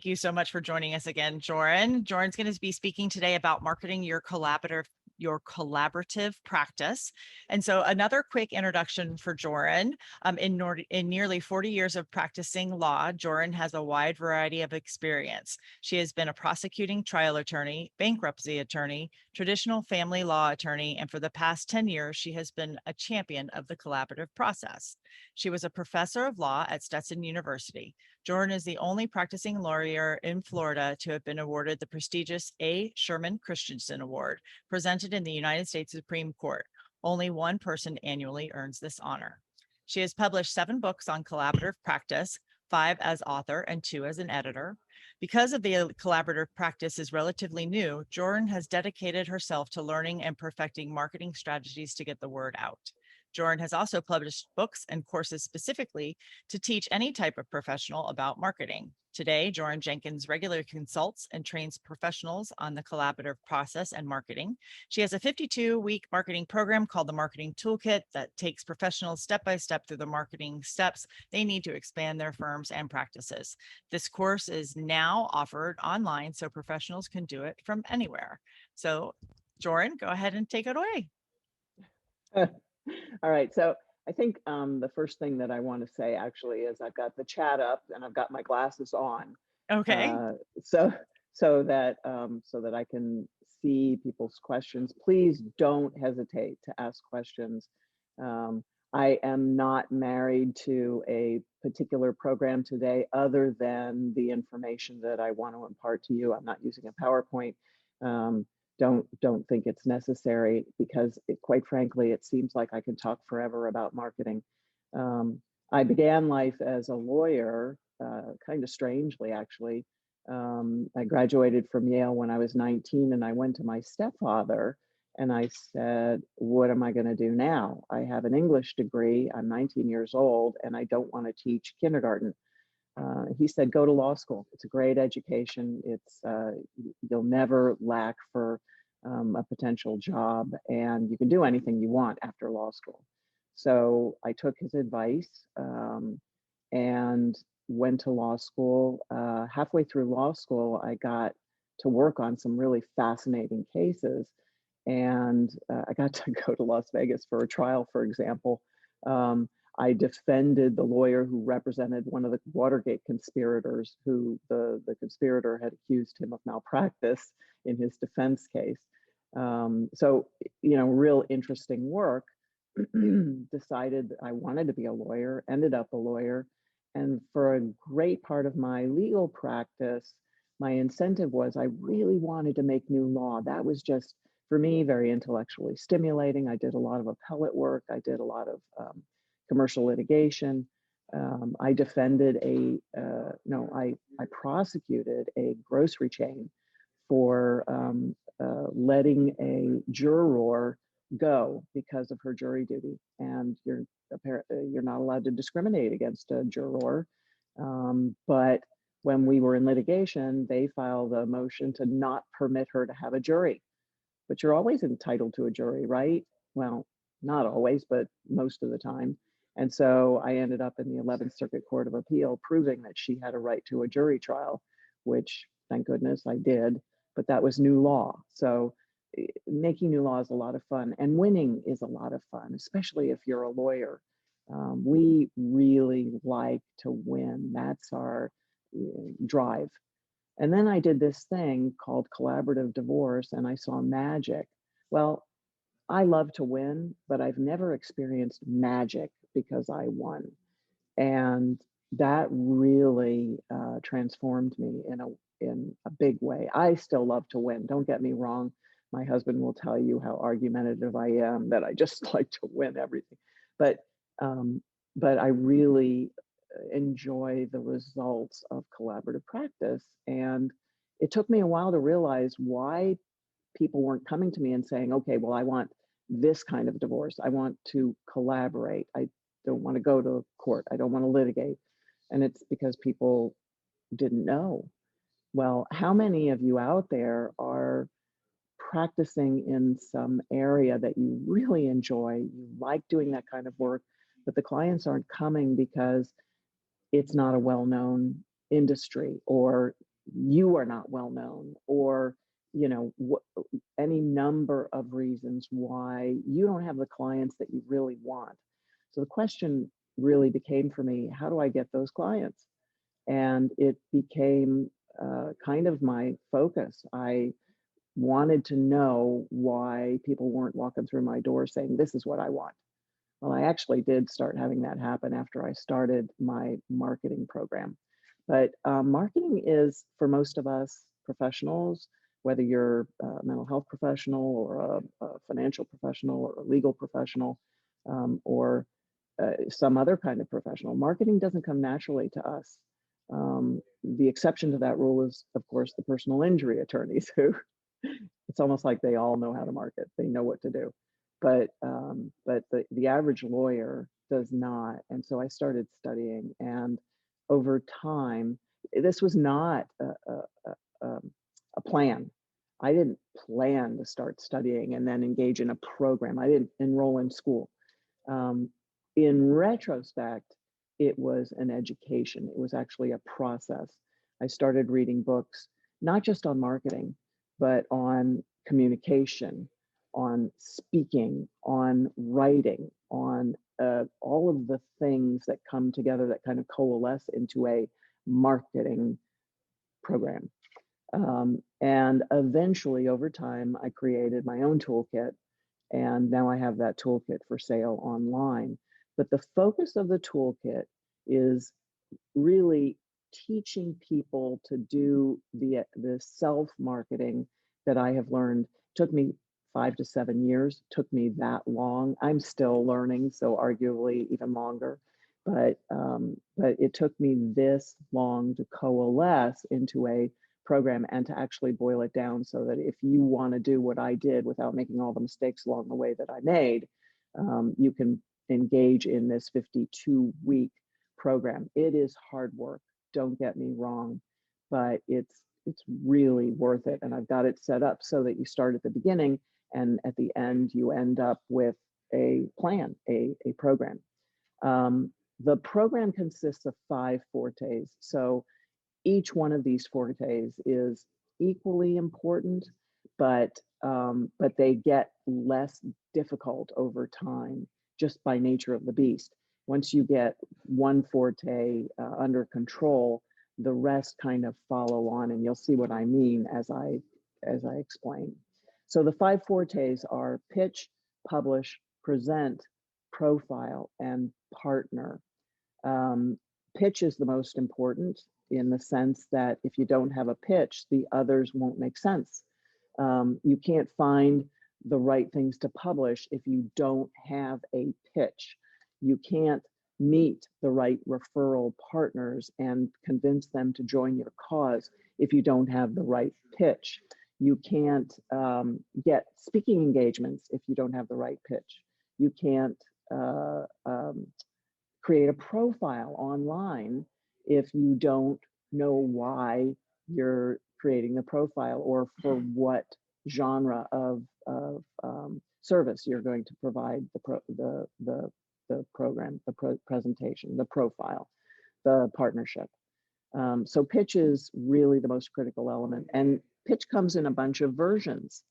you so much for joining us again, Joryn. Joryn's going to be speaking today about marketing your collaborative practice. And so another quick introduction for Joryn. In nearly 40 years of practicing law, Joryn has a wide variety of experience. She has been a prosecuting trial attorney, bankruptcy attorney, traditional family law attorney, and for the past 10 years, she has been a champion of the collaborative process. She was a professor of law at Stetson University. Joryn is the only practicing lawyer in Florida to have been awarded the prestigious A. Sherman Christensen Award, presented in the United States Supreme Court. Only one person annually earns this honor. She has published 7 books on collaborative practice, 5 as author and 2 as an editor. Because of the collaborative practice is relatively new, Joryn has dedicated herself to learning and perfecting marketing strategies to get the word out. Joryn has also published books and courses specifically to teach any type of professional about marketing. Today, Joryn Jenkins regularly consults and trains professionals on the collaborative process and marketing. She has a 52-week marketing program called the Marketing Toolkit that takes professionals step by step through the marketing steps they need to expand their firms and practices. This course is now offered online so professionals can do it from anywhere. So, Joryn, go ahead and take it away. All right, so I think the first thing that I want to say actually is I've got the chat up and I've got my glasses on, Okay. so so that I can see people's questions. Please don't hesitate to ask questions. I am not married to a particular program today other than the information that I want to impart to you. I'm not using a PowerPoint. Don't think it's necessary because quite frankly, it seems like I can talk forever about marketing. I began life as a lawyer, kind of strangely, actually. I graduated from Yale when I was 19 and I went to my stepfather and I said, what am I going to do now? I have an English degree. I'm 19 years old and I don't want to teach kindergarten. He said, go to law school. It's a great education. You'll never lack for a potential job and you can do anything you want after law school. So I took his advice and went to law school. Halfway through law school, I got to work on some really fascinating cases. And I got to go to Las Vegas for a trial, for example. I defended the lawyer who represented one of the Watergate conspirators, who the conspirator had accused him of malpractice in his defense case. So, real interesting work. Decided I wanted to be a lawyer, ended up a lawyer. And for a great part of my legal practice, my incentive was I really wanted to make new law. That was just, for me, very intellectually stimulating. I did a lot of appellate work. I did a lot of commercial litigation. I prosecuted a grocery chain for letting a juror go because of her jury duty. And you're not allowed to discriminate against a juror. But when we were in litigation, they filed a motion to not permit her to have a jury. But you're always entitled to a jury, right? Well, not always, but most of the time. And so I ended up in the 11th Circuit Court of Appeal proving that she had a right to a jury trial, which thank goodness I did, but that was new law. So making new law is a lot of fun and winning is a lot of fun, especially if you're a lawyer. We really like to win. That's our drive. And then I did this thing called collaborative divorce and I saw magic. Well, I love to win, but I've never experienced magic because I won. And that really transformed me in a big way. I still love to win. Don't get me wrong. My husband will tell you how argumentative I am, that I just like to win everything. But I really enjoy the results of collaborative practice. And it took me a while to realize why people weren't coming to me and saying, okay, well, I want this kind of divorce. I want to collaborate. I don't want to go to court. I don't want to litigate. And it's because people didn't know. Well, how many of you out there are practicing in some area that you really enjoy? You like doing that kind of work, but the clients aren't coming because it's not a well-known industry, or you are not well known, or any number of reasons why you don't have the clients that you really want. So the question really became for me, how do I get those clients? And it became kind of my focus. I wanted to know why people weren't walking through my door saying, this is what I want. Well, I actually did start having that happen after I started my marketing program. But marketing is, for most of us professionals, whether you're a mental health professional or a financial professional or a legal professional, or some other kind of professional, marketing doesn't come naturally to us. The exception to that rule is, of course, the personal injury attorneys who it's almost like they all know how to market. They know what to do, but the average lawyer does not. And so I started studying, and over time, this was not a plan. I didn't plan to start studying and then engage in a program. I didn't enroll in school. In retrospect, it was an education. It was actually a process. I started reading books, not just on marketing, but on communication, on speaking, on writing, on all of the things that come together that kind of coalesce into a marketing program. And eventually, over time, I created my own toolkit, and now I have that toolkit for sale online. But the focus of the toolkit is really teaching people to do the self-marketing that I have learned. Took me 5 to 7 years, took me that long. I'm still learning, so arguably even longer. But it took me this long to coalesce into a program and to actually boil it down so that if you want to do what I did without making all the mistakes along the way that I made, you can engage in this 52-week program. It is hard work, don't get me wrong, but it's really worth it. And I've got it set up so that you start at the beginning, and at the end you end up with a plan, a program. The program consists of 5 fortes. So each one of these fortes is equally important, but they get less difficult over time just by nature of the beast. Once you get one forte under control, the rest kind of follow on, and you'll see what I mean as I explain. So the 5 fortes are pitch, publish, present, profile, and partner. Pitch is the most important, in the sense that if you don't have a pitch, the others won't make sense. You can't find the right things to publish if you don't have a pitch. You can't meet the right referral partners and convince them to join your cause if you don't have the right pitch. You can't get speaking engagements if you don't have the right pitch. You can't create a profile online if you don't know why you're creating the profile, or for what genre of service you're going to provide the program, the presentation, the profile, the partnership. So pitch is really the most critical element, and pitch comes in a bunch of versions.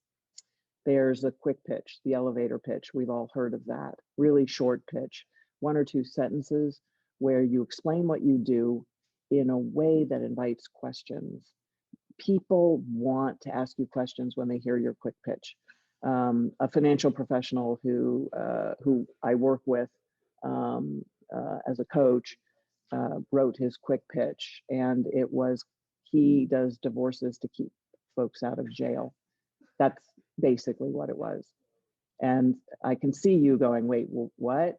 There's a quick pitch, the elevator pitch. We've all heard of that. Really short pitch, 1 or 2 sentences where you explain what you do in a way that invites questions. People want to ask you questions when they hear your quick pitch. A financial professional who I work with as a coach wrote his quick pitch, and it was, he does divorces to keep folks out of jail. That's basically what it was. And I can see you going, wait, well, what?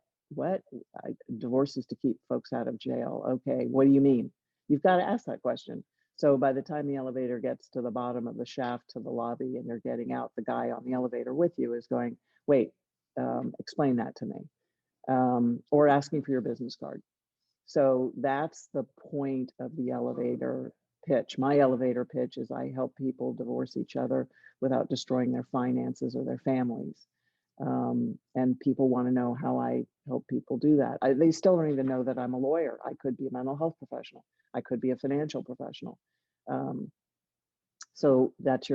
Divorces to keep folks out of jail. Okay, what do you mean? You've got to ask that question. So by the time the elevator gets to the bottom of the shaft to the lobby and you're getting out, the guy on the elevator with you is going, wait, explain that to me, or asking for your business card. So that's the point of the elevator pitch. My elevator pitch is I help people divorce each other without destroying their finances or their families. And people want to know how I help people do that. They still don't even know that I'm a lawyer. I could be a mental health professional. I could be a financial professional. So that's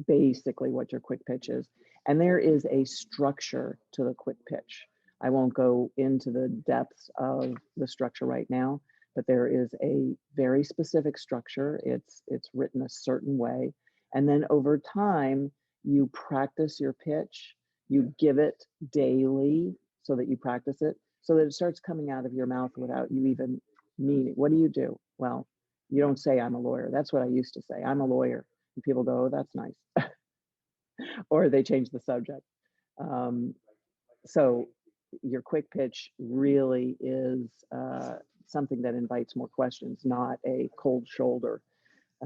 basically what your quick pitch is. And there is a structure to the quick pitch. I won't go into the depths of the structure right now, but there is a very specific structure. It's written a certain way. And then over time, you practice your pitch, you give it daily so that you practice it, so that it starts coming out of your mouth without you even meaning. What do you do? Well, you don't say I'm a lawyer. That's what I used to say. I'm a lawyer. And people go, oh, that's nice. Or they change the subject. Um, so your quick pitch really is something that invites more questions, not a cold shoulder.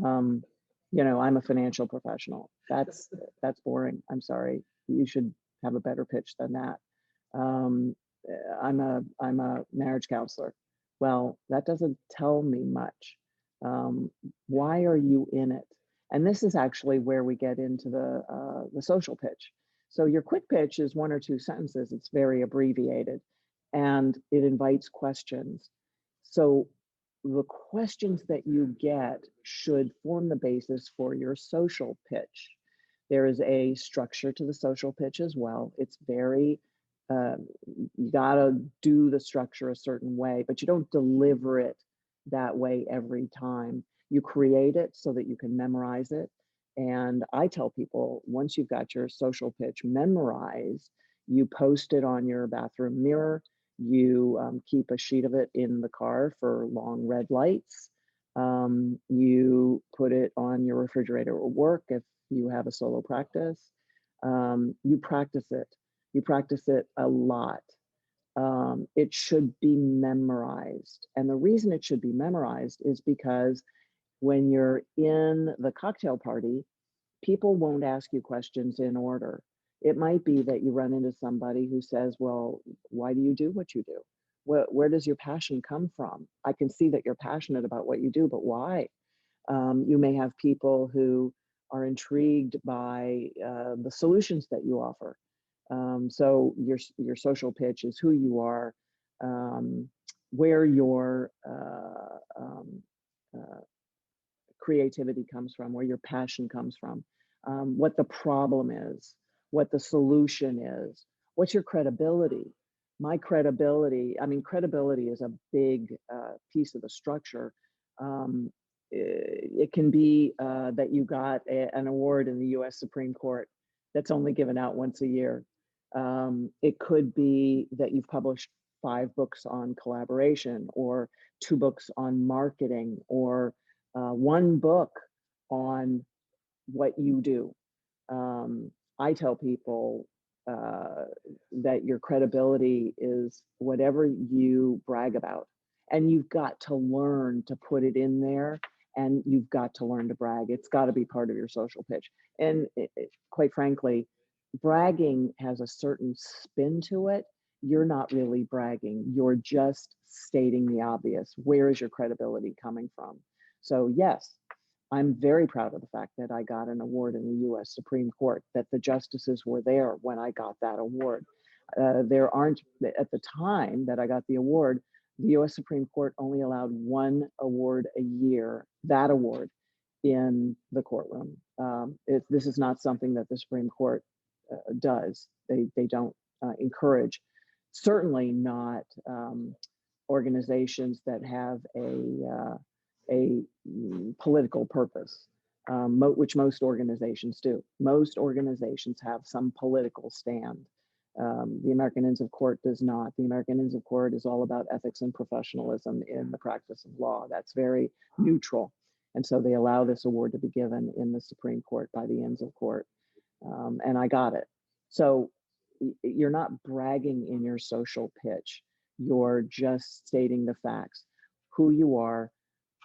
Um, I'm a financial professional. That's boring. I'm sorry. You should have a better pitch than that. Um, I'm a marriage counselor. Well, that doesn't tell me much. Why are you in it? And this is actually where we get into the social pitch. So your quick pitch is 1 or 2 sentences. It's very abbreviated, and it invites questions. So the questions that you get should form the basis for your social pitch. There is a structure to the social pitch as well. It's very, you gotta do the structure a certain way, but you don't deliver it that way every time. You create it so that you can memorize it. And I tell people, once you've got your social pitch memorized, you post it on your bathroom mirror. You keep a sheet of it in the car for long red lights. You put it on your refrigerator at work if you have a solo practice. You practice it. You practice it a lot. It should be memorized. And the reason it should be memorized is because when you're in the cocktail party, people won't ask you questions in order. It might be that you run into somebody who says, well, why do you do what you do? Where does your passion come from? I can see that you're passionate about what you do, but why? You may have people who are intrigued by the solutions that you offer. So your social pitch is who you are, where your creativity comes from, where your passion comes from, what the problem is, what the solution is, what's your credibility. My credibility, I mean, credibility is a big piece of the structure. It can be that you got an award in the US Supreme Court that's only given out once a year. It could be that you've published 5 books on collaboration, or 2 books on marketing, or 1 book on what you do. I tell people that your credibility is whatever you brag about, and you've got to learn to put it in there, and you've got to learn to brag. It's got to be part of your social pitch. And quite frankly, bragging has a certain spin to it. You're not really bragging. You're just stating the obvious. Where is your credibility coming from? So yes, I'm very proud of the fact that I got an award in the US Supreme Court, that the justices were there when I got that award. There aren't, at the time that I got the award, the US Supreme Court only allowed 1 award a year, that award, in the courtroom. This is not something that the Supreme Court does. They don't encourage, certainly not organizations that have a political purpose, which most organizations do. Most organizations have some political stand. The American Inns of Court does not. The American Inns of Court is all about ethics and professionalism in the practice of law. That's very neutral. And so they allow this award to be given in the Supreme Court by the Inns of Court. And I got it. So you're not bragging in your social pitch. You're just stating the facts, who you are,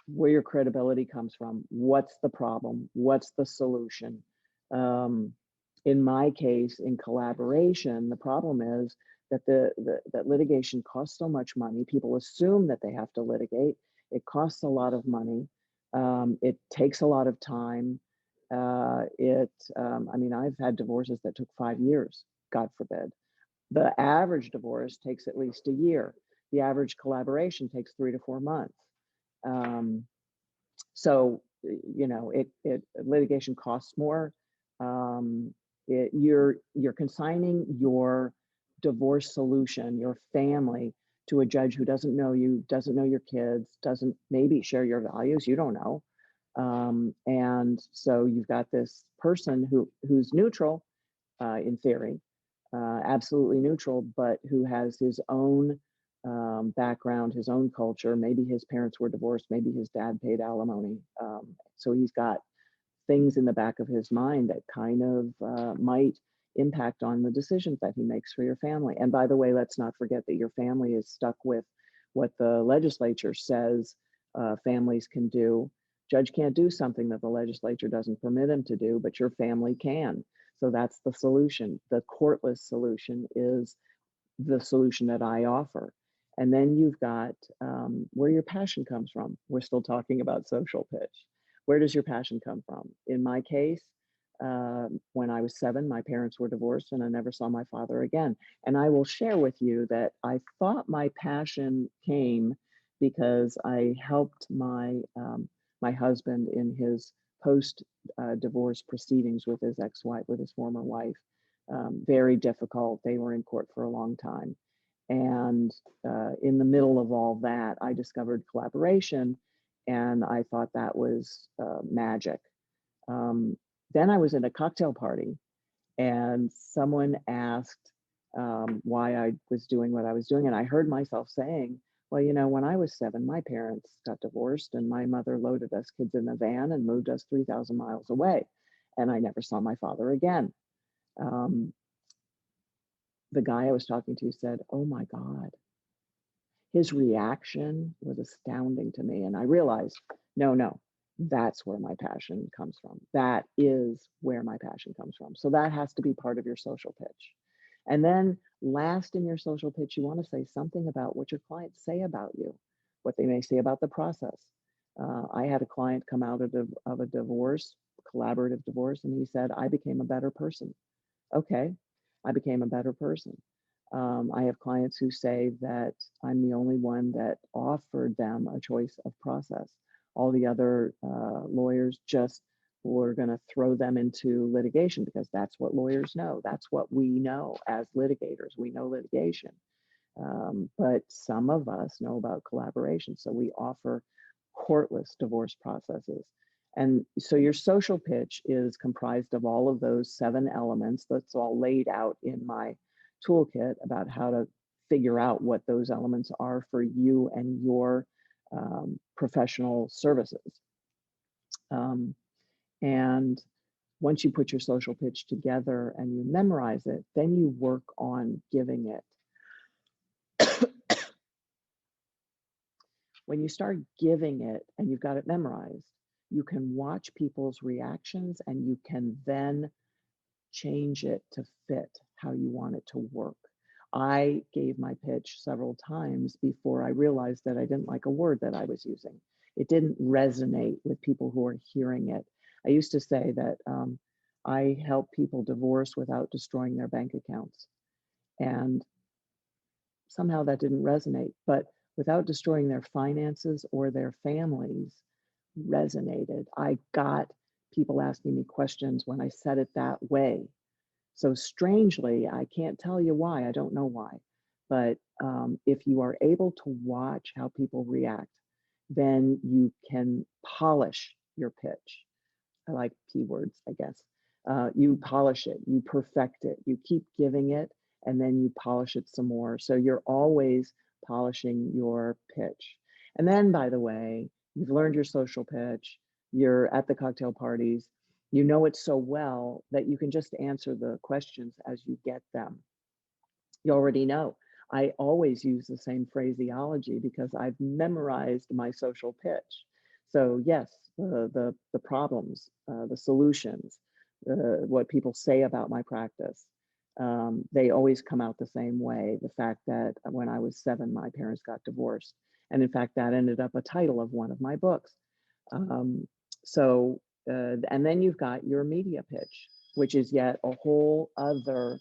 where your credibility comes from, what's the problem, what's the solution. In my case, in collaboration, the problem is that that litigation costs so much money. People assume that they have to litigate. It costs a lot of money. It takes a lot of time. I mean, I've had divorces that took 5 years, God forbid. The average divorce takes at least a year. The average collaboration takes 3 to 4 months. So you know, litigation costs more. You're consigning your divorce solution, your family, to a judge who doesn't know you, doesn't know your kids, doesn't maybe share your values. You don't know. And so you've got this person who's neutral, in theory, absolutely neutral, but who has his own background, his own culture. Maybe his parents were divorced, maybe his dad paid alimony. So he's got things in the back of his mind that kind of might impact on the decisions that he makes for your family. And by the way, let's not forget that your family is stuck with what the legislature says families can do. Judge can't do something that the legislature doesn't permit him to do, but your family can. So that's the solution. The courtless solution is the solution that I offer. And then you've got where your passion comes from. We're still talking about social pitch. Where does your passion come from? In my case, when I was 7, my parents were divorced and I never saw my father again. And I will share with you that I thought my passion came because I helped my husband in his post divorce proceedings with his ex-wife, with his former wife. Very difficult. They were in court for a long time. And in the middle of all that, I discovered collaboration, and I thought that was magic. Then I was at a cocktail party, and someone asked why I was doing what I was doing. And I heard myself saying, well, you know, when I was 7, my parents got divorced, and my mother loaded us kids in a van and moved us 3,000 miles away. And I never saw my father again. The guy I was talking to said, oh my God. His reaction was astounding to me. And I realized, no, that's where my passion comes from. That is where my passion comes from. So that has to be part of your social pitch. And then last in your social pitch, you want to say something about what your clients say about you, what they may say about the process. I had a client come out of a divorce, collaborative divorce, and he said, I became a better person. Okay, I became a better person. I have clients who say that I'm the only one that offered them a choice of process. All the other lawyers just were going to throw them into litigation because that's what lawyers know. That's what we know as litigators. We know litigation. But some of us know about collaboration. So we offer courtless divorce processes. And so your social pitch is comprised of all of those 7 elements. That's all laid out in my toolkit about how to figure out what those elements are for you and your professional services. And once you put your social pitch together and you memorize it, then you work on giving it. When you start giving it and you've got it memorized, you can watch people's reactions and you can then change it to fit how you want it to work. I gave my pitch several times before I realized that I didn't like a word that I was using. It didn't resonate with people who are hearing it. I used to say that I help people divorce without destroying their bank accounts. And somehow that didn't resonate, but without destroying their finances or their families resonated. I got people asking me questions when I said it that way. So strangely, I can't tell you why, I don't know why, but if you are able to watch how people react, then you can polish your pitch. I like keywords, I guess. You polish it, you perfect it, you keep giving it, and then you polish it some more. So you're always polishing your pitch. And then, by the way, you've learned your social pitch, you're at the cocktail parties, you know it so well that you can just answer the questions as you get them. You already know. I always use the same phraseology because I've memorized my social pitch. So yes, the problems, the solutions, what people say about my practice, they always come out the same way. The fact that when I was 7, my parents got divorced. And in fact, that ended up a title of one of my books. And then you've got your media pitch, which is yet a whole other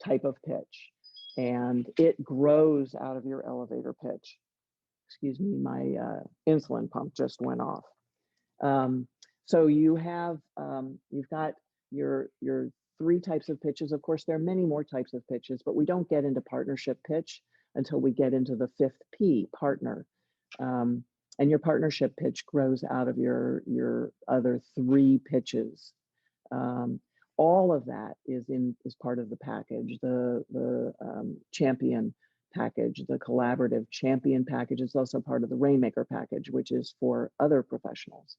type of pitch. And it grows out of your elevator pitch. excuse me, my insulin pump just went off. So you have, you've got your three types of pitches. Of course, there are many more types of pitches, but we don't get into partnership pitch until we get into the fifth P, partner. And your partnership pitch grows out of your other three pitches. All of that is part of the package. The champion package, the collaborative champion package is also part of the Rainmaker package, which is for other professionals.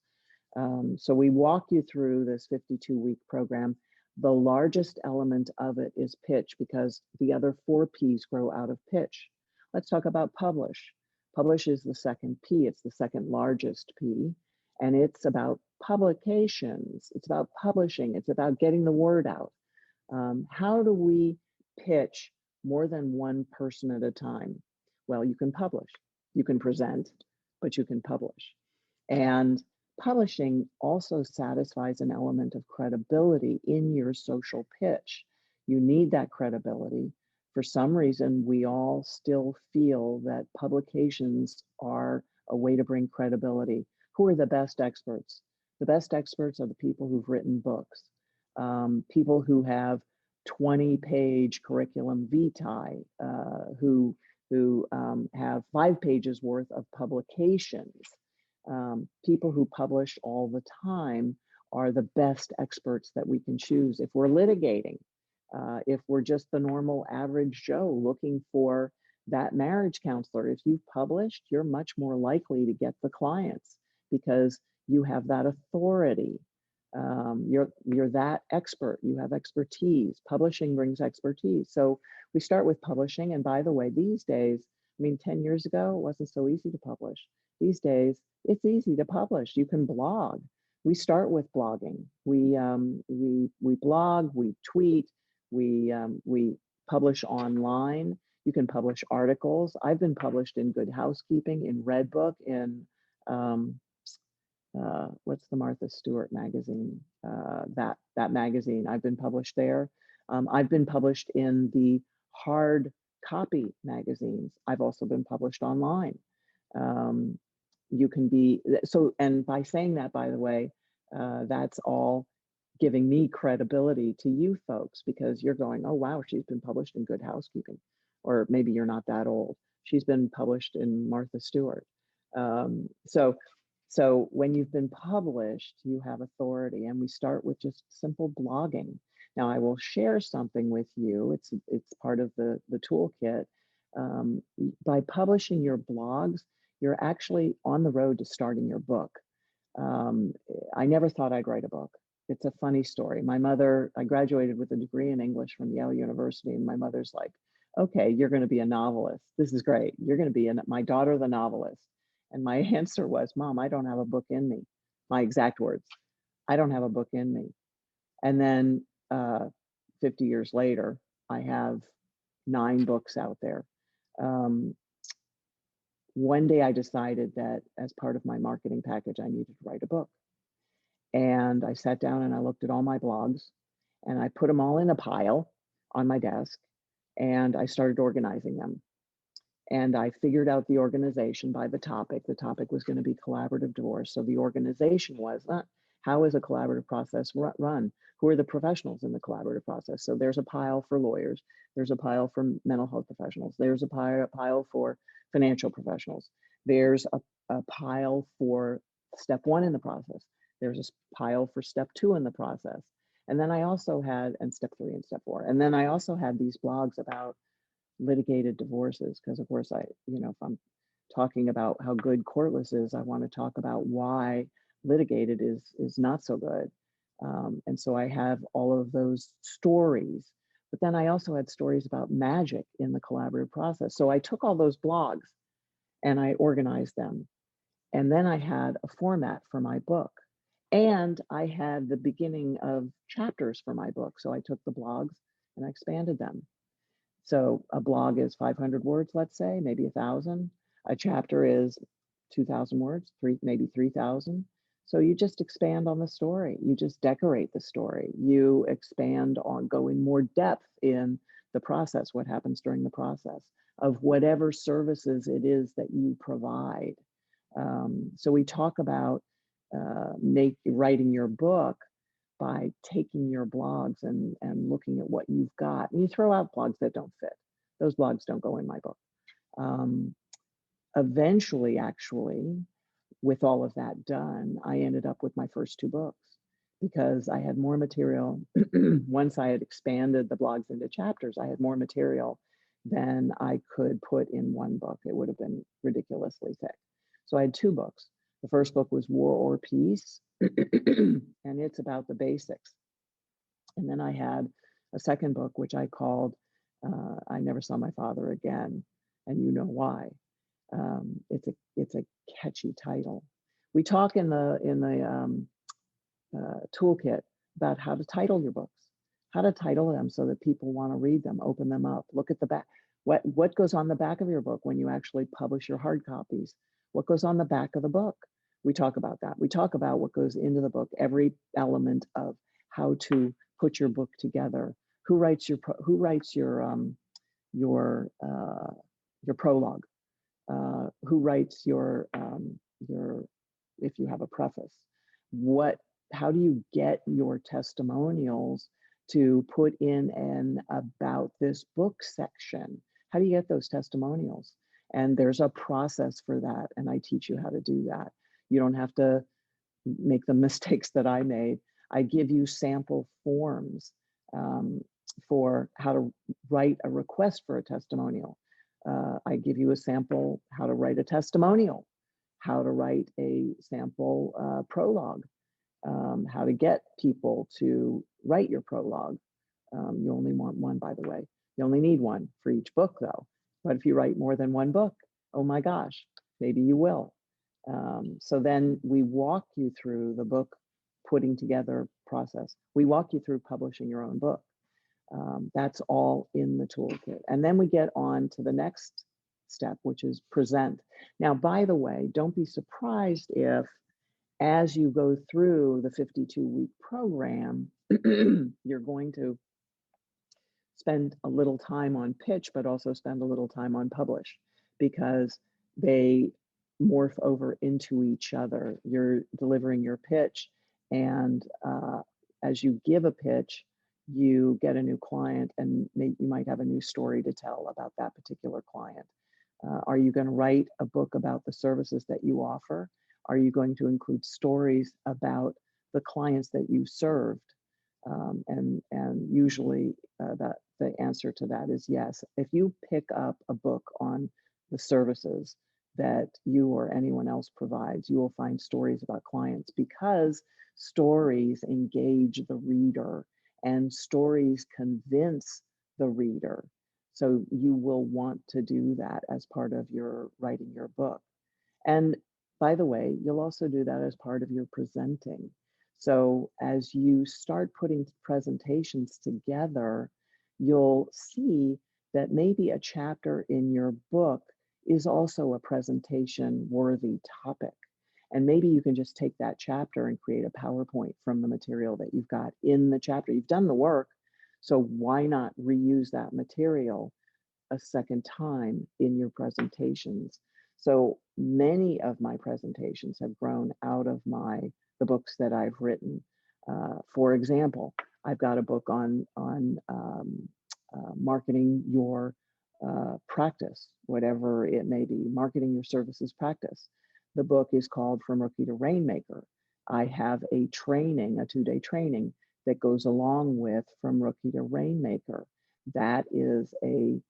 So we walk you through this 52-week program. The largest element of it is pitch, because the other four P's grow out of pitch. Let's talk about publish. Publish is the second P. It's the second largest P, and it's about publications. It's about publishing. It's about getting the word out. How do we pitch more than one person at a time? Well, you can publish, you can present, but you can publish. And publishing also satisfies an element of credibility in your social pitch. You need that credibility. For some reason, we all still feel that publications are a way to bring credibility. Who are the best experts? The best experts are the people who've written books, people who have 20-page curriculum vitae, who have 5 pages worth of publications. People who publish all the time are the best experts that we can choose. If we're litigating, if we're just the normal average Joe looking for that marriage counselor, if you've published, you're much more likely to get the clients because you have that authority. You're that expert. You have expertise. Publishing brings expertise. So we start with publishing. And by the way, these days, I mean, 10 years ago, it wasn't so easy to publish. These days, it's easy to publish. You can blog. We start with blogging. We blog, we tweet, we publish online. You can publish articles. I've been published in Good Housekeeping, in Redbook, in what's the Martha Stewart magazine? That magazine. I've been published there. I've been published in the hard copy magazines. I've also been published online. You can be so, and by saying that, by the way, that's all giving me credibility to you folks, because you're going, oh wow, she's been published in Good Housekeeping, or maybe you're not that old. She's been published in Martha Stewart. So when you've been published, you have authority, and we start with just simple blogging. Now I will share something with you. It's part of the toolkit. By publishing your blogs, you're actually on the road to starting your book. I never thought I'd write a book. It's a funny story. My mother, I graduated with a degree in English from Yale University, and my mother's like, okay, you're going to be a novelist. This is great. You're going to be my daughter, the novelist. And my answer was, Mom, I don't have a book in me. My exact words, I don't have a book in me. And then 50 years later, I have 9 books out there. One day I decided that as part of my marketing package, I needed to write a book. And I sat down and I looked at all my blogs and I put them all in a pile on my desk and I started organizing them. And I figured out the organization by the topic. The topic was going to be collaborative divorce. So the organization was, how is a collaborative process run? Who are the professionals in the collaborative process? So there's a pile for lawyers. There's a pile for mental health professionals. There's a pile for financial professionals. There's a pile for step 1 in the process. There's a pile for step 2 in the process. And then I also had, and step 3 and step 4. And then I also had these blogs about litigated divorces, because of course if I'm talking about how good courtless is, I want to talk about why litigated is not so good. And so I have all of those stories, but then I also had stories about magic in the collaborative process. So I took all those blogs and I organized them. And then I had a format for my book. And I had the beginning of chapters for my book. So I took the blogs and I expanded them. So a blog is 500 words, let's say, maybe 1,000. A chapter is 2,000 words, maybe 3,000. So you just expand on the story. You just decorate the story. You expand on, go in more depth in the process, what happens during the process. of whatever services it is that you provide. So we talk about writing your book by taking your blogs and looking at what you've got. And you throw out blogs that don't fit. Those blogs don't go in my book. Eventually, actually, with all of that done, I ended up with my first 2 books because I had more material. Once I had expanded the blogs into chapters, I had more material than I could put in one book. It would have been ridiculously thick. So I had 2 books. The first book was War or Peace, and it's about the basics. And then I had a second book, which I called I Never Saw My Father Again, and you know why. It's a catchy title. We talk in the toolkit about how to title your books, how to title them so that people want to read them, open them up, look at the back. What goes on the back of your book when you actually publish your hard copies? What goes on the back of the book? We talk about that. We talk about what goes into the book, every element of how to put your book together. Who writes your prologue? Who writes your if you have a preface? How do you get your testimonials to put in an about this book section? How do you get those testimonials? And there's a process for that, and I teach you how to do that. You don't have to make the mistakes that I made. I give you sample forms for how to write a request for a testimonial. I give you a sample how to write a testimonial, how to write a sample prologue, how to get people to write your prologue. You only want one, by the way. You only need one for each book, though. But if you write more than one book, oh my gosh, maybe you will. So then we walk you through the book putting together process. We walk you through publishing your own book. That's all in the toolkit. And then we get on to the next step, which is present. Now, by the way, don't be surprised if as you go through the 52-week program, you're going to spend a little time on pitch, but also spend a little time on publish, because they morph over into each other. You're delivering your pitch, and as you give a pitch, you get a new client, and you might have a new story to tell about that particular client. Are you going to write a book about the services that you offer? Are you going to include stories about the clients that you served? And usually that the answer to that is yes. If you pick up a book on the services that you or anyone else provides, you will find stories about clients, because stories engage the reader and stories convince the reader. So you will want to do that as part of your writing your book. And by the way, you'll also do that as part of your presenting. So as you start putting presentations together, you'll see that maybe a chapter in your book is also a presentation worthy topic. And maybe you can just take that chapter and create a PowerPoint from the material that you've got in the chapter. You've done the work, so why not reuse that material a second time in your presentations? So many of my presentations have grown out of the books that I've written. For example, I've got a book on marketing your practice, whatever it may be, marketing your services practice. The book is called From Rookie to Rainmaker. I have a training, a 2-day training that goes along with From Rookie to Rainmaker. That is a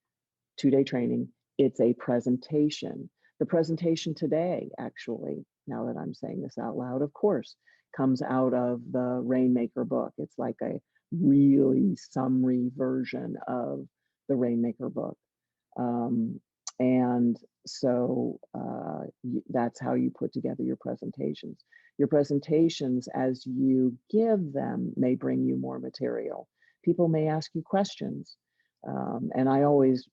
2-day training. It's a presentation. The presentation today, actually, now that I'm saying this out loud, of course, comes out of the Rainmaker book. It's like a really summary version of the Rainmaker book. And so that's how you put together your presentations. Your presentations, as you give them, may bring you more material. People may ask you questions. And I always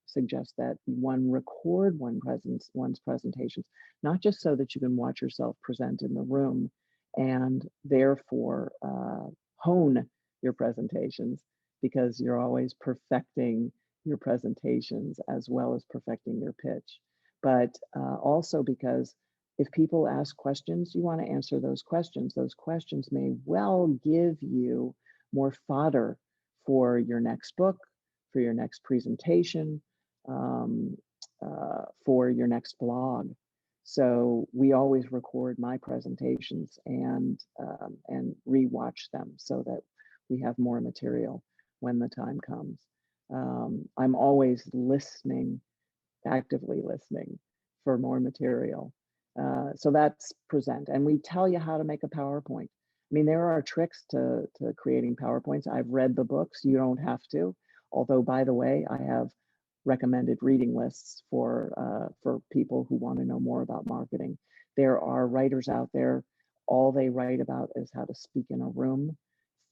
suggest that one record one's presentations, not just so that you can watch yourself present in the room and therefore hone your presentations, because you're always perfecting your presentations as well as perfecting your pitch. But also because if people ask questions, you want to answer those questions. Those questions may well give you more fodder for your next book, for your next presentation, um, for your next blog. So we always record my presentations and rewatch them so that we have more material when the time comes. I'm always listening, actively listening for more material. So that's present. And we tell you how to make a PowerPoint. I mean, there are tricks to creating PowerPoints. I've read the books. You don't have to. Although, by the way, I have recommended reading lists for people who want to know more about marketing. There are writers out there. All they write about is how to speak in a room.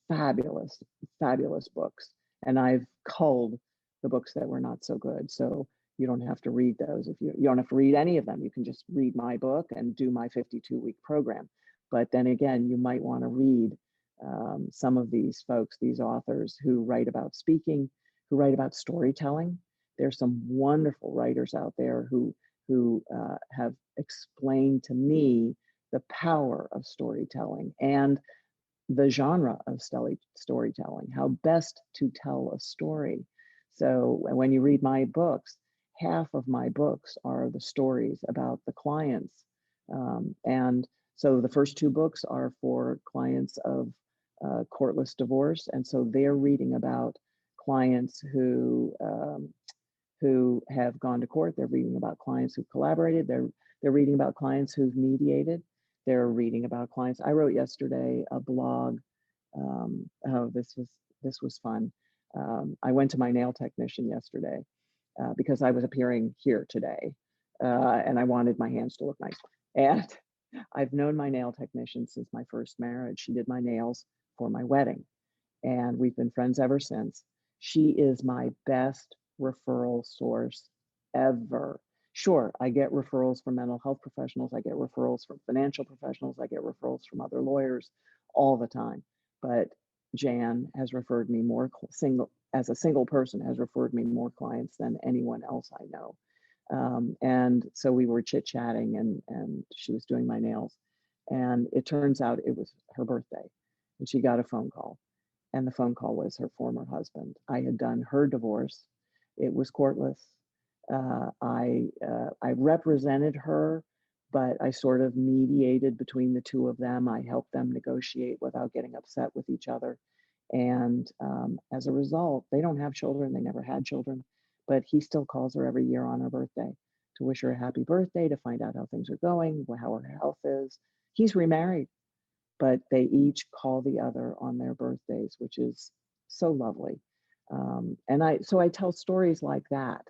Fabulous, fabulous books. And I've culled the books that were not so good. So you don't have to read those. If you don't have to read any of them, you can just read my book and do my 52-week program. But then again, you might want to read some of these folks, these authors who write about speaking, who write about storytelling. There's some wonderful writers out there who have explained to me the power of storytelling and the genre of storytelling, how best to tell a story. So when you read my books, half of my books are the stories about the clients. And so the first two books are for clients of courtless divorce. And so they're reading about clients who have gone to court. They're reading about clients who collaborated. They're reading about clients who've mediated. They're reading about clients. I wrote yesterday a blog. Oh, this was fun. I went to my nail technician yesterday because I was appearing here today, and I wanted my hands to look nice. And I've known my nail technician since my first marriage. She did my nails for my wedding, and we've been friends ever since. She is my best referral source ever. Sure, I get referrals from mental health professionals, I get referrals from financial professionals, I get referrals from other lawyers all the time. But Jan has referred me more as a single person, has referred me more clients than anyone else I know. And so we were chit-chatting and she was doing my nails. And it turns out it was her birthday and she got a phone call. And the phone call was her former husband. I had done her divorce. It was courtless. I represented her, but I sort of mediated between the two of them. I helped them negotiate without getting upset with each other. And as a result, they don't have children. They never had children, but he still calls her every year on her birthday to wish her a happy birthday, to find out how things are going, how her health is. He's remarried, but they each call the other on their birthdays, which is so lovely. So I tell stories like that.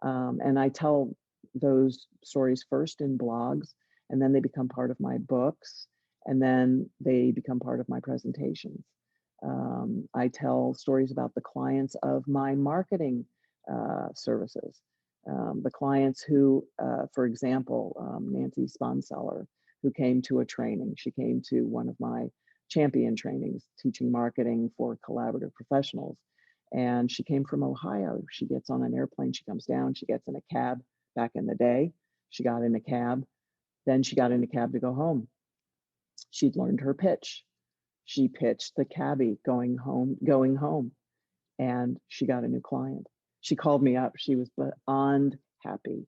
And I tell those stories first in blogs, and then they become part of my books, and then they become part of my presentations. I tell stories about the clients of my marketing services. The clients who, for example, Nancy Sponseller, who came to a training. She came to one of my champion trainings, teaching marketing for collaborative professionals. And she came from Ohio. She gets on an airplane, she comes down, she gets in a cab. Back in the day, she got in a cab, then she got in a cab to go home. She'd learned her pitch. She pitched the cabbie going home, and she got a new client. She called me up. She was beyond happy.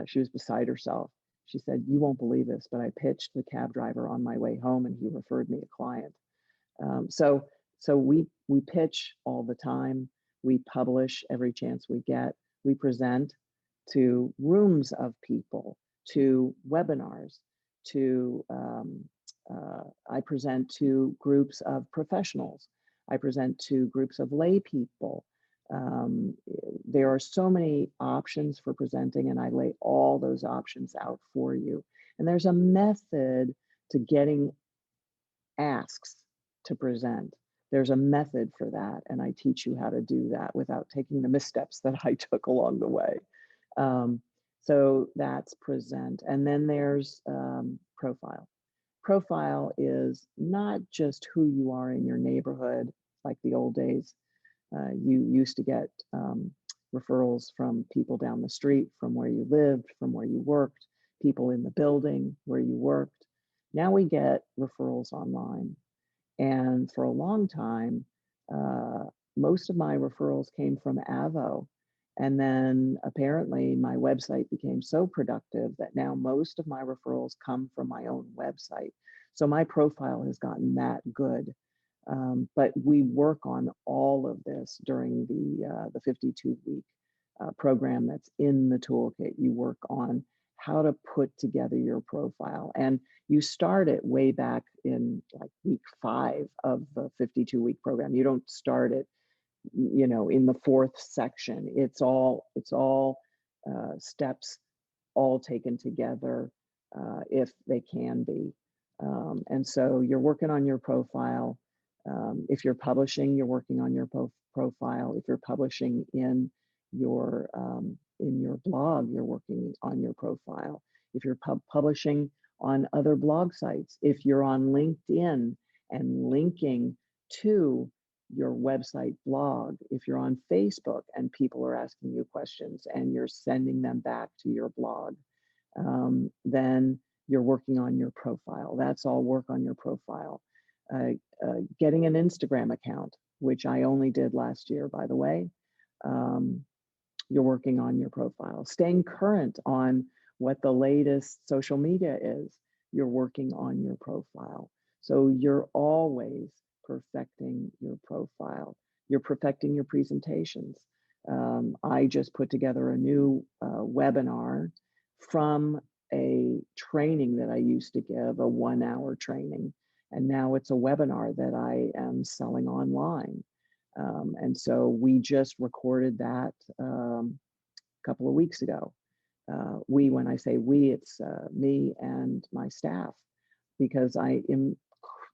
She was beside herself. She said, "You won't believe this, but I pitched the cab driver on my way home and he referred me a client." So we pitch all the time. We publish every chance we get. We present to rooms of people, to webinars, to I present to groups of professionals. I present to groups of lay people. There are so many options for presenting, and I lay all those options out for you. And there's a method to getting asks to present. There's a method for that, and I teach you how to do that without taking the missteps that I took along the way. So that's present. And then there's profile. Profile is not just who you are in your neighborhood, like the old days. You used to get, referrals from people down the street, from where you lived, from where you worked, people in the building where you worked. Now we get referrals online. And for a long time, most of my referrals came from Avo. And then apparently my website became so productive that now most of my referrals come from my own website. So my profile has gotten that good. But we work on all of this during the 52-week program that's in the toolkit. You work on how to put together your profile, and you start it way back in like week 5 of the 52-week program. You don't start it, in the 4th section. It's all steps all taken together, if they can be. And so you're working on your profile. If you're publishing, you're working on your profile. If you're publishing in your blog, you're working on your profile. If you're publishing on other blog sites, if you're on LinkedIn and linking to your website blog, if you're on Facebook and people are asking you questions and you're sending them back to your blog, then you're working on your profile. That's all work on your profile. Getting an Instagram account, which I only did last year, by the way, you're working on your profile. Staying current on what the latest social media is, you're working on your profile. So you're always perfecting your profile. You're perfecting your presentations. I just put together a new webinar from a training that I used to give, a 1-hour training. And now it's a webinar that I am selling online. And so we just recorded that a couple of weeks ago. When I say we, it's me and my staff, because I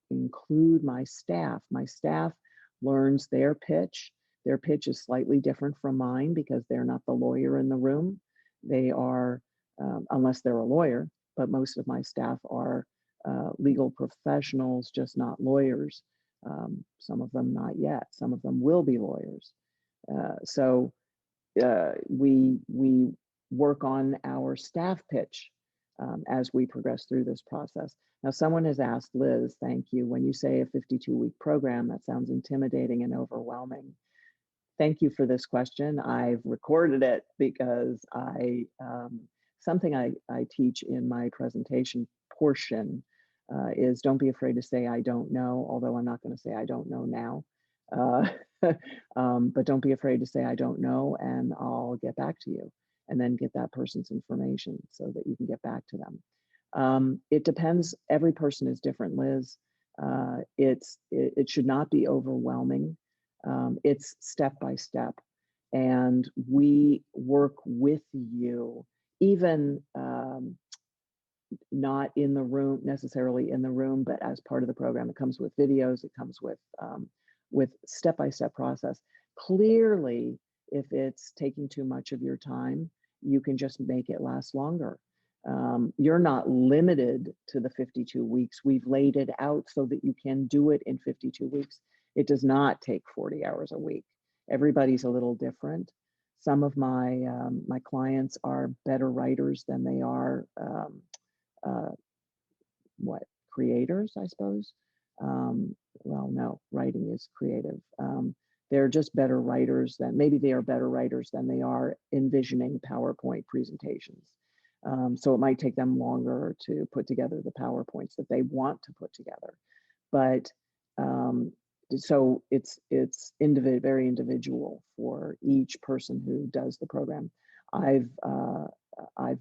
include my staff. My staff learns their pitch. Their pitch is slightly different from mine because they're not the lawyer in the room. They are, unless they're a lawyer, but most of my staff are legal professionals, just not lawyers. Some of them not yet. Some of them will be lawyers. So we work on our staff pitch as we progress through this process. Now, someone has asked, Liz, thank you. When you say a 52-week program, that sounds intimidating and overwhelming. Thank you for this question. I've recorded it because something I teach in my presentation portion is don't be afraid to say I don't know, although I'm not going to say I don't know now. But don't be afraid to say I don't know, and I'll get back to you, and then get that person's information so that you can get back to them. It depends. Every person is different, Liz. It should not be overwhelming. It's step by step, and we work with you, even not in the room, necessarily in the room, but as part of the program. It comes with videos. It comes with step-by-step process. Clearly, if it's taking too much of your time, you can just make it last longer. You're not limited to the 52 weeks. We've laid it out so that you can do it in 52 weeks. It does not take 40 hours a week. Everybody's a little different. Some of my clients are better writers than they are creators, I suppose. Well, no, writing is creative. They're just better writers than, maybe they are better writers than they are envisioning PowerPoint presentations. So it might take them longer to put together the PowerPoints that they want to put together. But so it's very individual for each person who does the program. I've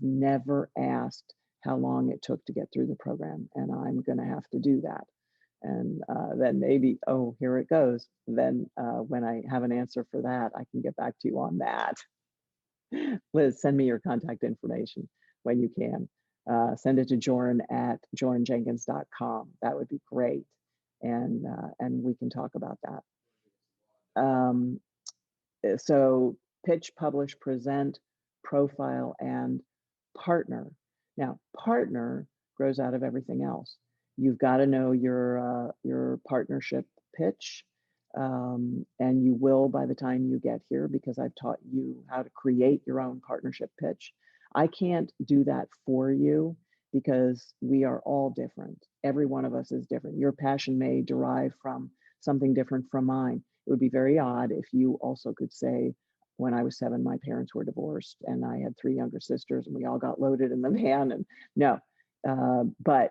never asked how long it took to get through the program, and I'm going to have to do that. And then maybe, oh, here it goes. Then when I have an answer for that, I can get back to you on that. Liz, send me your contact information when you can. Send it to Joryn at jorynjenkins.com. That would be great. And we can talk about that. So pitch, publish, present, profile, and partner. Now, partner grows out of everything else. You've got to know your partnership pitch. And you will by the time you get here, because I've taught you how to create your own partnership pitch. I can't do that for you because we are all different. Every one of us is different. Your passion may derive from something different from mine. It would be very odd if you also could say, when I was 7, my parents were divorced and I had 3 younger sisters and we all got loaded in the van. And no, but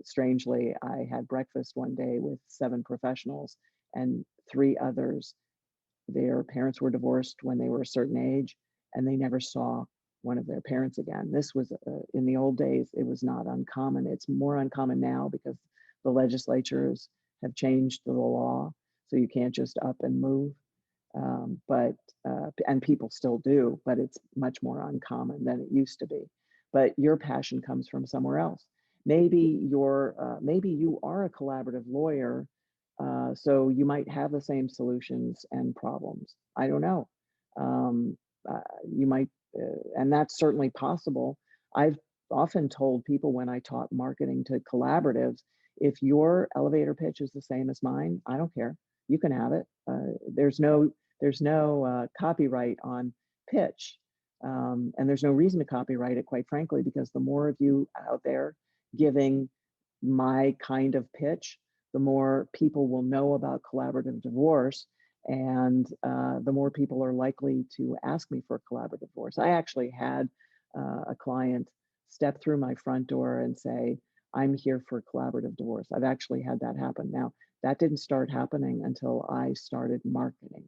strangely, I had breakfast one day with 7 professionals and 3 others. Their parents were divorced when they were a certain age and they never saw one of their parents again. This was in the old days, it was not uncommon. It's more uncommon now because the legislatures have changed the law. So you can't just up and move. And people still do, but it's much more uncommon than it used to be. But your passion comes from somewhere else. Maybe maybe you are a collaborative lawyer, so you might have the same solutions and problems. I don't know. Um, you might, and that's certainly possible. I've often told people when I taught marketing to collaboratives, if your elevator pitch is the same as mine, I don't care. You can have it. There's no copyright on pitch, and there's no reason to copyright it, quite frankly, because the more of you out there giving my kind of pitch, the more people will know about collaborative divorce, and the more people are likely to ask me for collaborative divorce. I actually had a client step through my front door and say, "I'm here for collaborative divorce." I've actually had that happen. Now, that didn't start happening until I started marketing.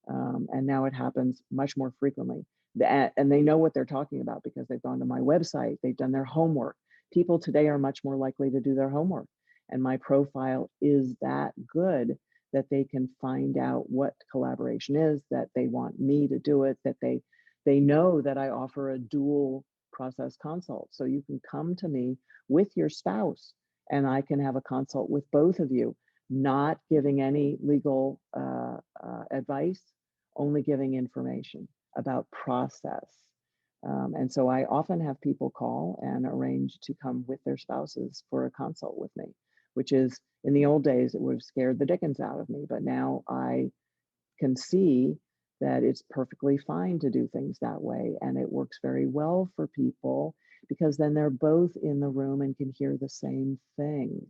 And now it happens much more frequently. And they know what they're talking about because they've gone to my website, they've done their homework. People today are much more likely to do their homework. And my profile is that good that they can find out what collaboration is, that they want me to do it, that they know that I offer a dual process consult. So you can come to me with your spouse and I can have a consult with both of you, not giving any legal advice, only giving information about process. And so I often have people call and arrange to come with their spouses for a consult with me, which is, in the old days, it would have scared the dickens out of me. But now I can see that it's perfectly fine to do things that way. And it works very well for people because then they're both in the room and can hear the same thing.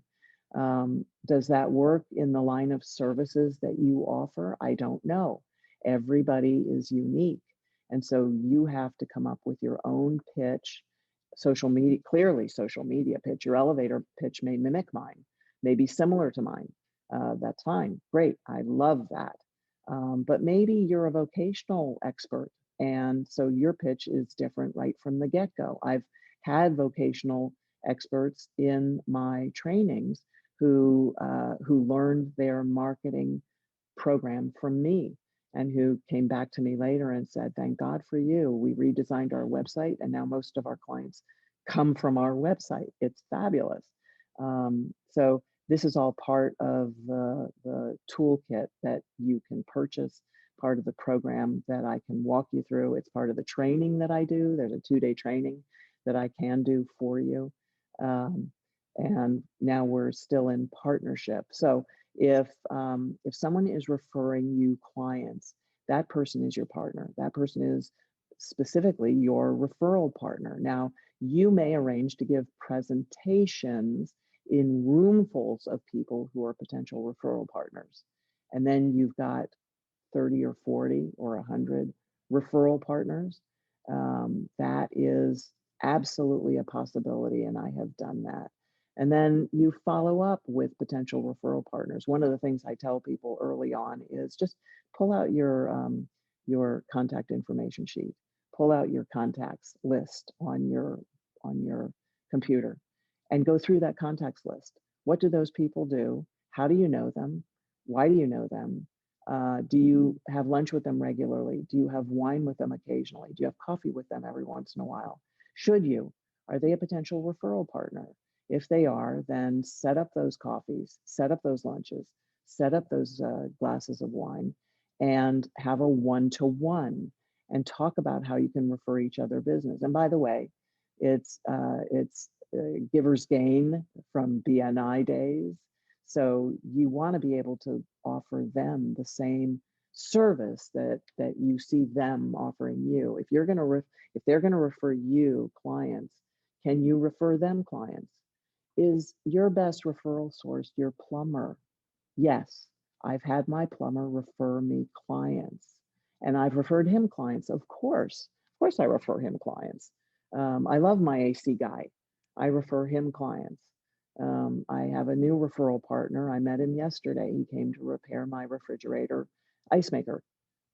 Does that work in the line of services that you offer? I don't know. Everybody is unique. And so you have to come up with your own pitch. Social media, clearly social media pitch. Your elevator pitch may mimic mine, may be similar to mine. That's fine. Great. I love that. But maybe you're a vocational expert. And so your pitch is different right from the get-go. I've had vocational experts in my trainings who learned their marketing program from me and who came back to me later and said, "Thank God for you. We redesigned our website and now most of our clients come from our website. It's fabulous." So this is all part of the toolkit that you can purchase, part of the program that I can walk you through. It's part of the training that I do. There's a 2-day training that I can do for you. Um, and now we're still in partnership. So if someone is referring you clients, that person is your partner. That person is specifically your referral partner. Now, you may arrange to give presentations in roomfuls of people who are potential referral partners. And then you've got 30 or 40 or 100 referral partners. That is absolutely a possibility, and I have done that. And then you follow up with potential referral partners. One of the things I tell people early on is just pull out your contact information sheet, pull out your contacts list on your computer, and go through that contacts list. What do those people do? How do you know them? Why do you know them? Do you have lunch with them regularly? Do you have wine with them occasionally? Do you have coffee with them every once in a while? Should you? Are they a potential referral partner? If they are, then set up those coffees, set up those lunches, set up those glasses of wine, and have a one-to-one and talk about how you can refer each other business. And by the way, it's giver's gain from BNI days. So you want to be able to offer them the same service that you see them offering you. If you're going to if they're going to refer you clients, can you refer them clients? Is your best referral source your plumber? Yes, I've had my plumber refer me clients, and I've referred him clients. Of course, I refer him clients. I love my AC guy. I refer him clients. I have a new referral partner. I met him yesterday. He came to repair my refrigerator ice maker,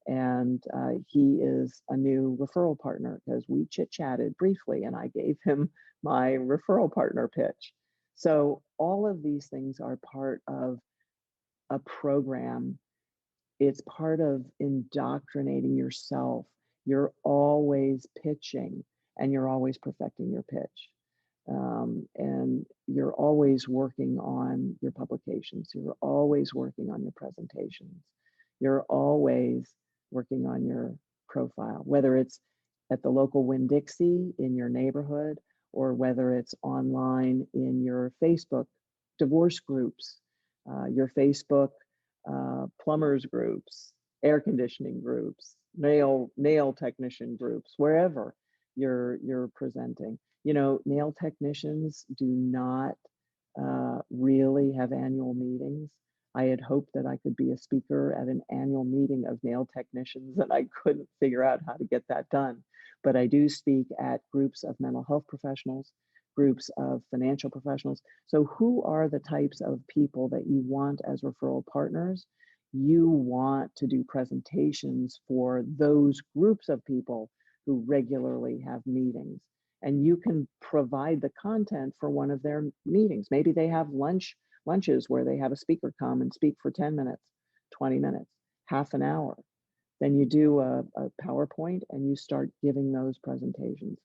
and he is a new referral partner because we chit chatted briefly, and I gave him my referral partner pitch. So all of these things are part of a program. It's part of indoctrinating yourself. You're always pitching and you're always perfecting your pitch. And you're always working on your publications. You're always working on your presentations. You're always working on your profile, whether it's at the local Winn-Dixie in your neighborhood, or whether it's online in your Facebook divorce groups, your Facebook plumbers groups, air conditioning groups, nail technician groups, wherever you're presenting. You know, nail technicians do not really have annual meetings. I had hoped that I could be a speaker at an annual meeting of nail technicians, and I couldn't figure out how to get that done. But I do speak at groups of mental health professionals, groups of financial professionals. So, who are the types of people that you want as referral partners? You want to do presentations for those groups of people who regularly have meetings, and you can provide the content for one of their meetings. Maybe they have lunches where they have a speaker come and speak for 10 minutes, 20 minutes, half an hour. Then you do a PowerPoint and you start giving those presentations.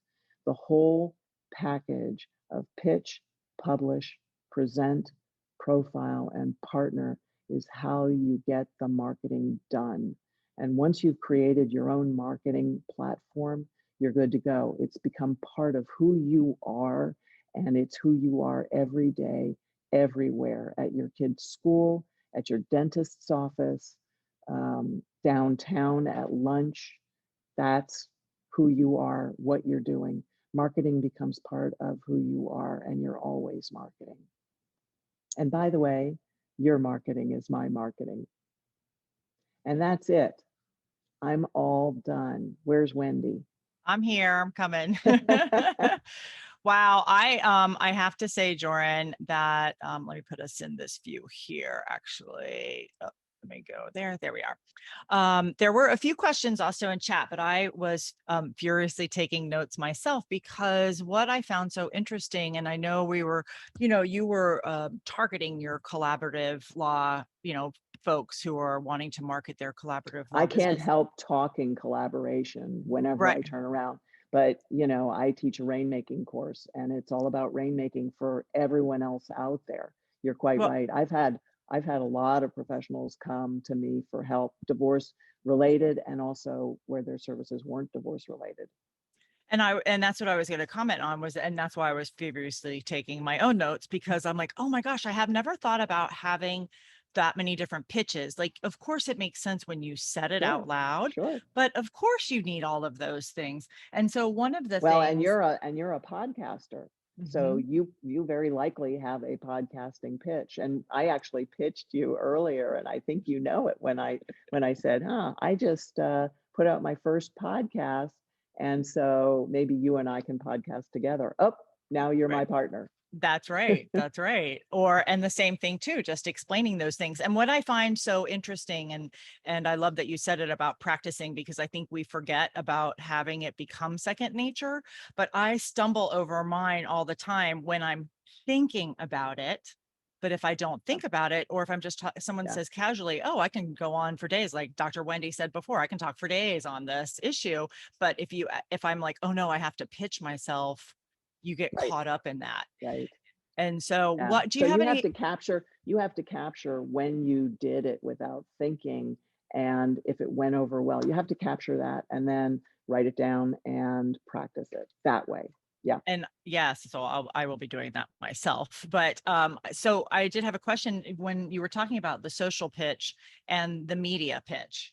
The whole package of pitch, publish, present, profile, and partner is how you get the marketing done. And once you've created your own marketing platform, you're good to go. It's become part of who you are, and it's who you are every day, everywhere, at your kid's school, at your dentist's office, downtown at lunch. That's who you are, what you're doing. Marketing becomes part of who you are, and you're always marketing. And by the way, your marketing is my marketing. And that's it. I'm all done. Where's Wendy? I'm here. I'm coming. Wow. I have to say, Joryn, that let me put us in this view here, actually. Oh, let me go there. There we are. There were a few questions also in chat, but I was furiously taking notes myself, because what I found so interesting, and I know we were, you were targeting your collaborative law, folks who are wanting to market their collaborative law I can't business. help talking collaboration whenever I Right. turn around. But, I teach a rainmaking course, and it's all about rainmaking for everyone else out there. You're quite Well, right. I've had a lot of professionals come to me for help, divorce related, and also where their services weren't divorce related. and that's what I was going to comment on, and that's why I was furiously taking my own notes, because I'm like, oh my gosh, I have never thought about having that many different pitches. Like, of course it makes sense when you said it out Sure, loud, sure. but of course you need all of those things. And so one of the Well, and things. you're a podcaster. So Mhm. you very likely have a podcasting pitch. And I actually pitched you earlier, and I think you know it when I said, I just put out my first podcast. And so maybe you and I can podcast together. Oh, now you're my Right. partner. That's right. That's right. And the same thing too, just explaining those things. And what I find so interesting, and I love that you said it about practicing, because I think we forget about having it become second nature, but I stumble over mine all the time when I'm thinking about it. But if I don't Yeah, think about it, or if I'm just someone yeah, says casually, "Oh, I can go on for days," like Dr. Wendy said before, I can talk for days on this issue. But if I'm like, "Oh no, I have to pitch myself," you get right, caught up in that. right. And so Yeah. what do So you have you any? have to capture when you did it without thinking, and if it went over well. You have to capture that and then write it down and practice it that way. Yeah. And yes, so I will be doing that myself. But so I did have a question when you were talking about the social pitch and the media pitch.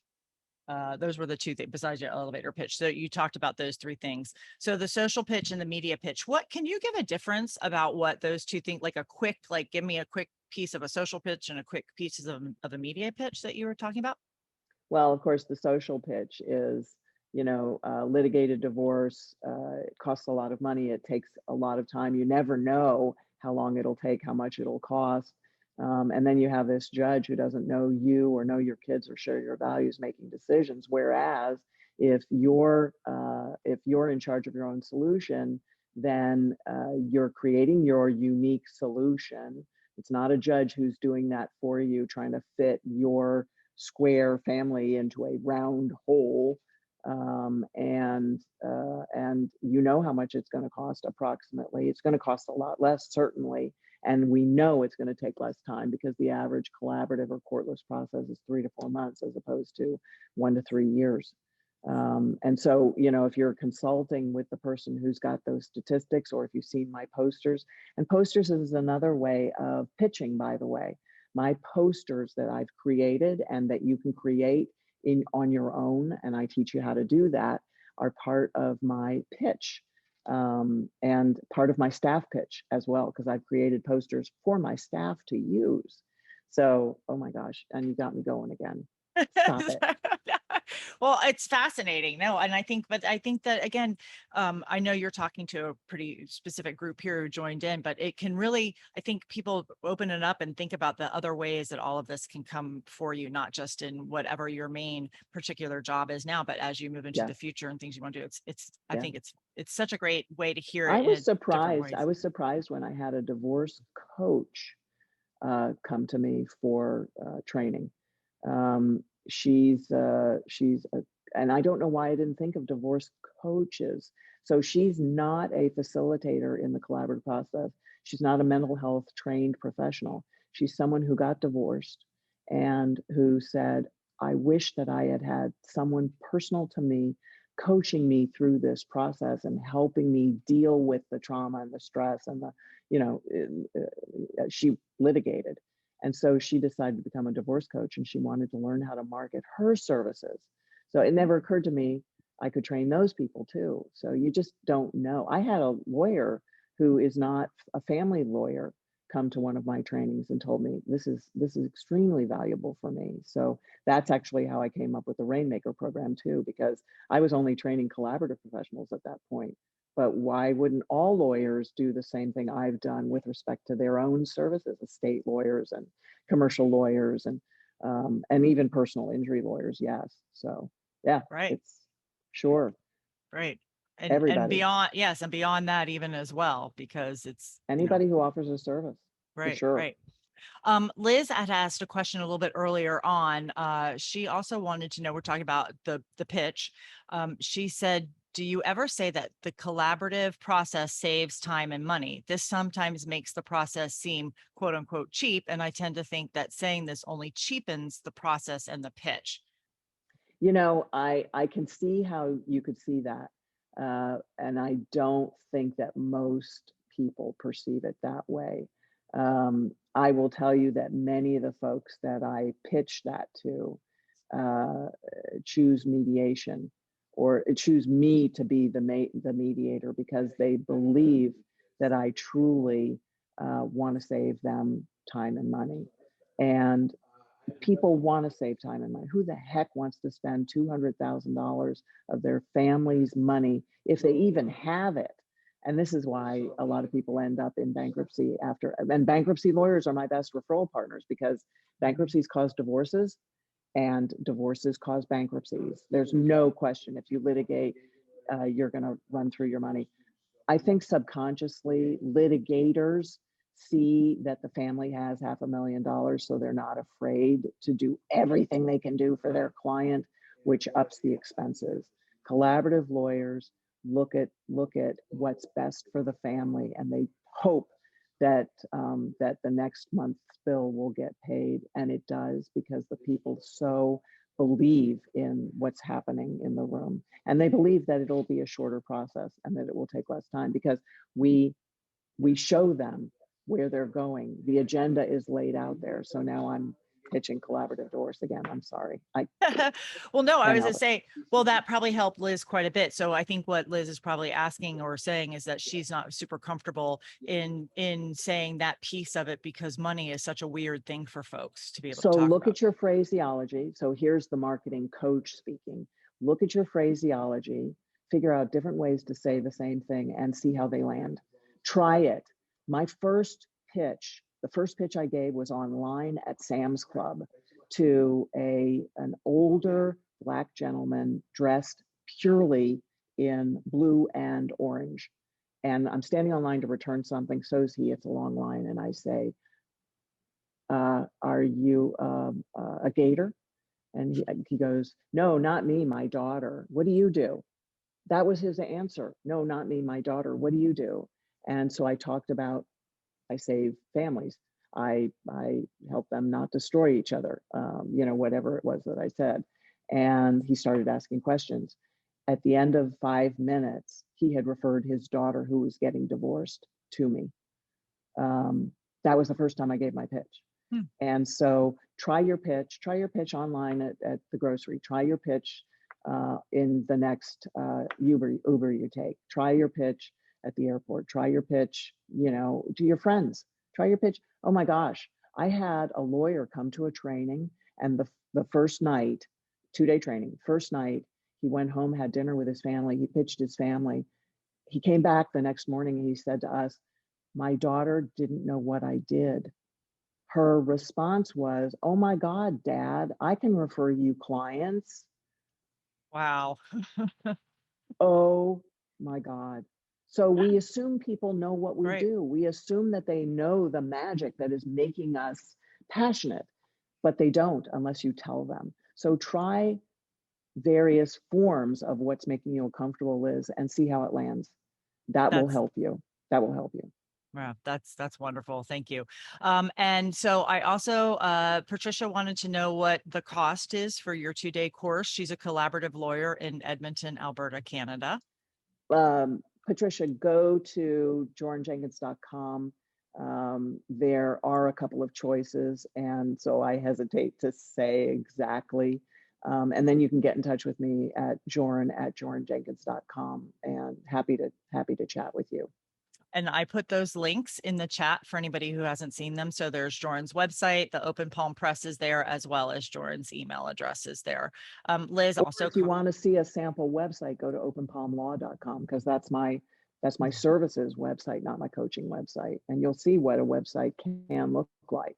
Those were the two things besides your elevator pitch. So you talked about those three things. So the social pitch and the media pitch, what can you give a difference about what those two things, like a quick, like give me a quick piece of a social pitch and a quick pieces of a media pitch that you were talking about? Well, of course, the social pitch is, litigated divorce. It costs a lot of money. It takes a lot of time. You never know how long it'll take, how much it'll cost. And then you have this judge who doesn't know you or know your kids or share your values making decisions. Whereas if you're in charge of your own solution, then you're creating your unique solution. It's not a judge who's doing that for you, trying to fit your square family into a round hole. And you know how much it's going to cost approximately. It's going to cost a lot less, certainly. And we know it's going to take less time because the average collaborative or courtless process is 3 to 4 months as opposed to 1 to 3 years. And so, if you're consulting with the person who's got those statistics, or if you've seen my posters, and posters is another way of pitching, by the way. My posters that I've created and that you can create on your own, and I teach you how to do that, are part of my pitch, and part of my staff pitch as well, because I've created posters for my staff to use. So, oh my gosh, and you got me going again. Stop it. Well, it's fascinating. No, and but I think that again, I know you're talking to a pretty specific group here who joined in, but it can really, I think people open it up and think about the other ways that all of this can come for you, not just in whatever your main particular job is now, but as you move into the Yes. future and things you want to do. I Yeah. think it's such a great way to hear I it in was a different surprised. I ways. was surprised when I had a divorce coach come to me for training. And I don't know why I didn't think of divorce coaches. So she's not a facilitator in the collaborative process. She's not a mental health trained professional. She's someone who got divorced and who said, I wish that I had had someone personal to me coaching me through this process and helping me deal with the trauma and the stress and she litigated. And so she decided to become a divorce coach, and she wanted to learn how to market her services. So it never occurred to me I could train those people too. So you just don't know. I had a lawyer who is not a family lawyer come to one of my trainings and told me this is extremely valuable for me. So that's actually how I came up with the Rainmaker program too, because I was only training collaborative professionals at that point. But why wouldn't all lawyers do the same thing I've done with respect to their own services, estate lawyers and commercial lawyers and even personal injury lawyers? Yes. So yeah, Right. it's sure Right. And everybody, beyond, yes, and beyond that even as well, because it's, anybody who offers a service for right, sure. right. Liz had asked a question a little bit earlier on. She also wanted to know, we're talking about the pitch. She said, do you ever say that the collaborative process saves time and money? This sometimes makes the process seem quote unquote cheap. And I tend to think that saying this only cheapens the process and the pitch. I can see how you could see that. And I don't think that most people perceive it that way. I will tell you that many of the folks that I pitch that to uh, choose mediation or choose me to be the mediator because they believe that I truly want to save them time and money. And people want to save time and money. Who the heck wants to spend $200,000 of their family's money if they even have it? And this is why a lot of people end up in bankruptcy after. And bankruptcy lawyers are my best referral partners because bankruptcies cause divorces and divorces cause bankruptcies. There's no question if you litigate, you're going to run through your money. I think subconsciously litigators see that the family has $500,000, so they're not afraid to do everything they can do for their client, which ups the expenses. Collaborative lawyers look at what's best for the family, and they hope that the next month's bill will get paid, and it does because the people so believe in what's happening in the room, and they believe that it'll be a shorter process and that it will take less time because we show them where they're going. The agenda is laid out there. So now I'm pitching collaborative divorce again. I'm sorry. I Well, no, I can't was gonna help it. say, well, that probably helped Liz quite a bit. So I think what Liz is probably asking or saying is that she's not super comfortable in saying that piece of it because money is such a weird thing for folks to be able to So talk look about. at your phraseology. So here's the marketing coach speaking. Look at your phraseology, figure out different ways to say the same thing and see how they land. Try it. My first pitch, the first pitch I gave was online at Sam's Club to an older Black gentleman dressed purely in blue and orange. And I'm standing online to return something. So is he. It's a long line. And I say, are you a gator? And he goes, no, not me, my daughter. What do you do? That was his answer. No, not me, my daughter. What do you do? And so I talked about, I save families. I help them not destroy each other, whatever it was that I said. And he started asking questions. At the end of 5 minutes, he had referred his daughter who was getting divorced to me. That was the first time I gave my pitch. And so try your pitch online at the grocery, try your pitch in the next Uber you take, try your pitch at the airport, try your pitch, to your friends, try your pitch. Oh my gosh, I had a lawyer come to a training and the first night, 2-day training, first night, he went home, had dinner with his family, he pitched his family. He came back the next morning and he said to us, my daughter didn't know what I did. Her response was, oh my God, Dad, I can refer you clients. Wow. Oh my God. So we assume people know what we Right. do. We assume that they know the magic that is making us passionate, but they don't unless you tell them. So try various forms of what's making you uncomfortable, Liz, and see how it lands. That will That's help you. That will help you. Wow, that's wonderful. Thank you. And so I also, Patricia wanted to know what the cost is for your 2-day course. She's a collaborative lawyer in Edmonton, Alberta, Canada. Patricia, go to jorynjenkins.com. There are a couple of choices, and so I hesitate to say exactly. And then you can get in touch with me at jorynjenkins.com, and happy to chat with you. And I put those links in the chat for anybody who hasn't seen them. So there's Joryn's website, the Open Palm Press is there, as well as Joryn's email address is there. Liz Or also, if you want to see a sample website, go to openpalmlaw.com, because that's my services website, not my coaching website. And you'll see what a website can look like.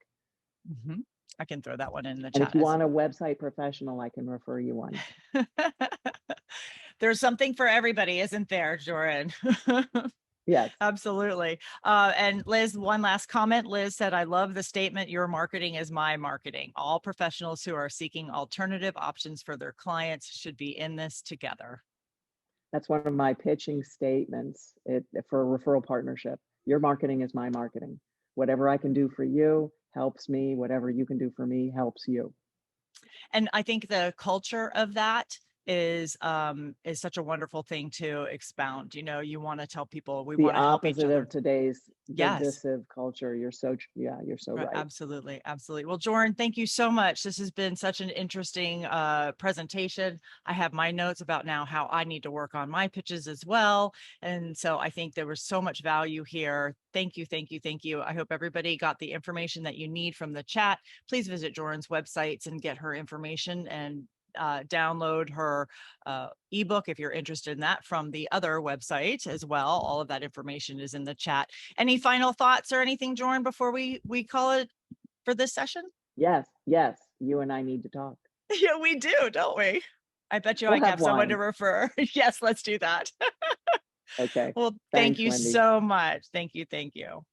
I can throw that one in the And chat. if you want a website professional, I can refer you one. There's something for everybody, isn't there, Joryn? Yes. Absolutely. And Liz, one last comment. Liz said, I love the statement, your marketing is my marketing. All professionals who are seeking alternative options for their clients should be in this together. That's one of my pitching statements for a referral partnership. Your marketing is my marketing. Whatever I can do for you helps me. Whatever you can do for me helps you. And I think the culture of that is such a wonderful thing to expound. You want to tell people we The want to help each opposite other. of today's Yes. divisive culture. You're so right. Absolutely. Absolutely. Well, Joryn, thank you so much. This has been such an interesting presentation. I have my notes about now how I need to work on my pitches as well. And so I think there was so much value here. Thank you. Thank you. Thank you. I hope everybody got the information that you need from the chat. Please visit Joryn's websites and get her information and download her ebook if you're interested in that from the other website as well. All of that information is in the chat. Any final thoughts or anything, Joryn, before we call it for this session? Yes. You and I need to talk. Yeah, we do, don't we? I bet you We'll I can have someone to wine. refer. Yes, let's do that. Okay. Well, thank Thanks, you Wendy. so much. Thank you. Thank you.